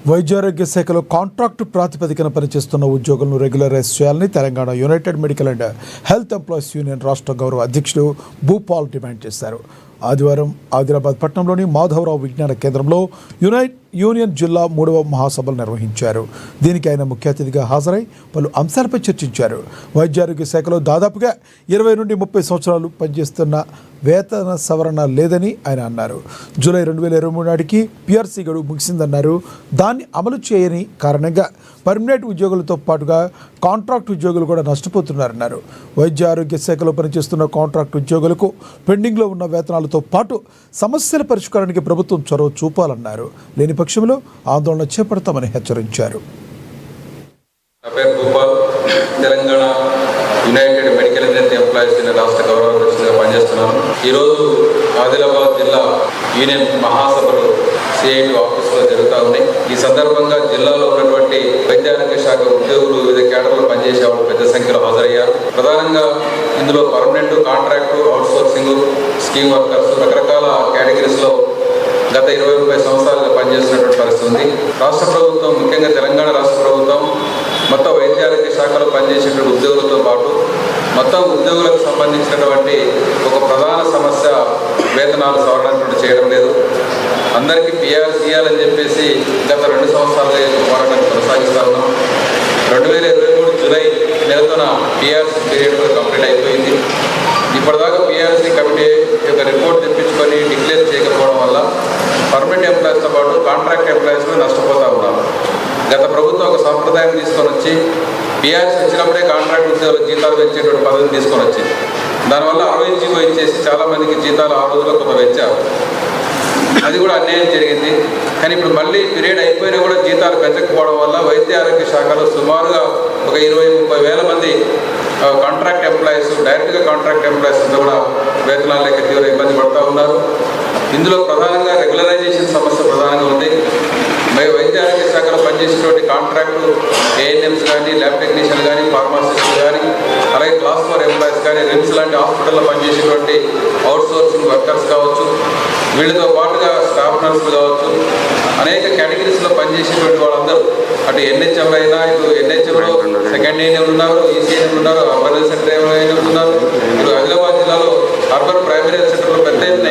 వైద్యారోగ్య శాఖలో కాంట్రాక్టు ప్రాతిపదికన పనిచేస్తున్న ఉద్యోగులను రెగ్యులరైజ్ చేయాలని Telangana United medical and health employees union రాష్ట్ర గౌరవ అధ్యక్షుడు భూపాల్ డిమాండ్ చేశారు. ఆదివారం ఆదిలాబాద్ పట్టణంలోని మాధవరావు విజ్ఞాన కేంద్రంలో యూనియన్ జిల్లా 3వ మహాసభలు నిర్వహించారు. దీనికి ఆయన ముఖ్య అతిథిగా హాజరై పలు అంశాలపై చర్చించారు. వైద్యారోగ్య శాఖలో దాదాపుగా 20 నుండి 30 సంవత్సరాలు పనిచేస్తున్న వేతన సవరణ లేదని ఆయన అన్నారు. జూలై 2023 నాటికి పిఆర్సీ గడువు ముగిసిందన్నారు. దాన్ని అమలు చేయని కారణంగా పర్మనెంట్ ఉద్యోగులతో పాటుగా కాంట్రాక్ట్ ఉద్యోగులు కూడా నష్టపోతున్నారన్నారు. వైద్య ఆరోగ్య శాఖలో పనిచేస్తున్న కాంట్రాక్ట్ ఉద్యోగులకు పెండింగ్లో ఉన్న వేతనాలతో పాటు సమస్యల పరిష్కారానికి ప్రభుత్వం చొరవ చూపాలన్నారు. లేని పక్షంలో ఆందోళన చేపడతామని హెచ్చరించారు. Telangana United medical and health employees union రాష్ట్ర గౌరవ అధ్యక్షుడిగా పనిచేస్తున్నాను. ఈరోజు ఆదిలాబాద్ జిల్లా యూనియన్ మహాసభలు సిఐటి ఆఫీసులో జరుగుతూ ఉన్నాయి. ఈ సందర్భంగా జిల్లాలో ఉన్నటువంటి వైద్యారోగ్య శాఖ ఉద్యోగులు వివిధ కేడర్లో పనిచేసే వాళ్ళు పెద్ద సంఖ్యలో హాజరయ్యారు. ప్రధానంగా ఇందులో permanent, contract, outsourcing, scheme workers రకరకాల కేటగిరీస్లో గత 20-30 సంవత్సరాలుగా పనిచేస్తున్నటువంటి పరిస్థితి ఉంది. రాష్ట్ర ప్రభుత్వం, ముఖ్యంగా తెలంగాణ రాష్ట్ర ప్రభుత్వం మొత్తం వైద్యారోగ్య శాఖలో పనిచేసేటువంటి ఉద్యోగులతో పాటు మొత్తం ఉద్యోగులకు సంబంధించినటువంటి ఒక ప్రధాన సమస్య వేతనాలు సవరణ చేయడం లేదు. అందరికీ పిఆర్సీ ఇవ్వాలని చెప్పేసి గత 2 సంవత్సరాలుగా పోరాటాన్ని కొనసాగిస్తా ఉన్నాం. 2023 జూలై నెలతోన పిఆర్సీ పీరియడ్ కూడా కంప్లీట్ అయిపోయింది. ఇప్పటిదాకా పిఆర్సీ కమిటీ యొక్క రిపోర్ట్ తెప్పించుకొని డిక్లేర్ చేయకపోవడం వల్ల పర్మనెంట్ ఎంప్లాయీస్తో పాటు కాంట్రాక్ట్ ఎంప్లాయీస్ నష్టపోతూ ఉన్నారు. గత ప్రభుత్వం ఒక సంప్రదాయం తీసుకొని వచ్చి పిఆర్సీ వచ్చినప్పుడే కాంట్రాక్ట్ ఉద్యోగులకు జీతాలు పెంచేటువంటి పద్ధతిని తీసుకొని వచ్చింది. దానివల్ల 60 జీవో ఇచ్చేసి చాలామందికి జీతాలు ఆ రోజుల్లో కొంత పెంచారు. అది కూడా అన్యాయం జరిగింది. కానీ ఇప్పుడు మళ్ళీ పీరియడ్ అయిపోయినా కూడా జీతాలు పెంచకపోవడం వల్ల వైద్య ఆరోగ్య శాఖలో సుమారుగా ఒక 20-30 వేల మంది కాంట్రాక్ట్ ఎంప్లాయీస్, డైరెక్ట్గా కాంట్రాక్ట్ ఎంప్లాయీస్ కూడా వేతనాలు లేక తీవ్ర ఇబ్బంది పడుతూ ఉన్నారు. ఇందులో ప్రధానంగా రెగ్యులరైజేషన్ సమస్య ప్రధానంగా ఉంది. వైద్య ఆరోగ్య శాఖలో పనిచేసేటువంటి కాంట్రాక్టు ఏఎన్ఎంస్ కానీ, ల్యాబ్ టెక్నీషియన్ కానీ, ఫార్మాసిస్టులు కానీ, అలాగే క్లాస్ 4 ఎంప్లాయీస్ కానీ, రిమ్స్ లాంటి హాస్పిటల్లో పనిచేసేటువంటి అవుట్సోర్సింగ్ వర్కర్స్ కావచ్చు, వీళ్ళతో పాటుగా స్టాఫ్ నర్సులు కావచ్చు, అనేక కేటగిరీస్లో పనిచేసేటువంటి వాళ్ళందరూ అటు ఎన్హెచ్ఎంలో అయినా, ఇటు ఎన్హెచ్ఎంలో సెకండ్ ఏఎన్ఎం ఉన్నారు, ఈసీఎన్ఎం ఉన్నారు, అర్బన్ సెంటర్ ఏఎన్ఎం ఉన్నారు. ఇప్పుడు ఆదిలాబాద్ జిల్లాలో అర్బన్ ప్రైమరీ హెల్త్ సెంటర్లో పెద్ద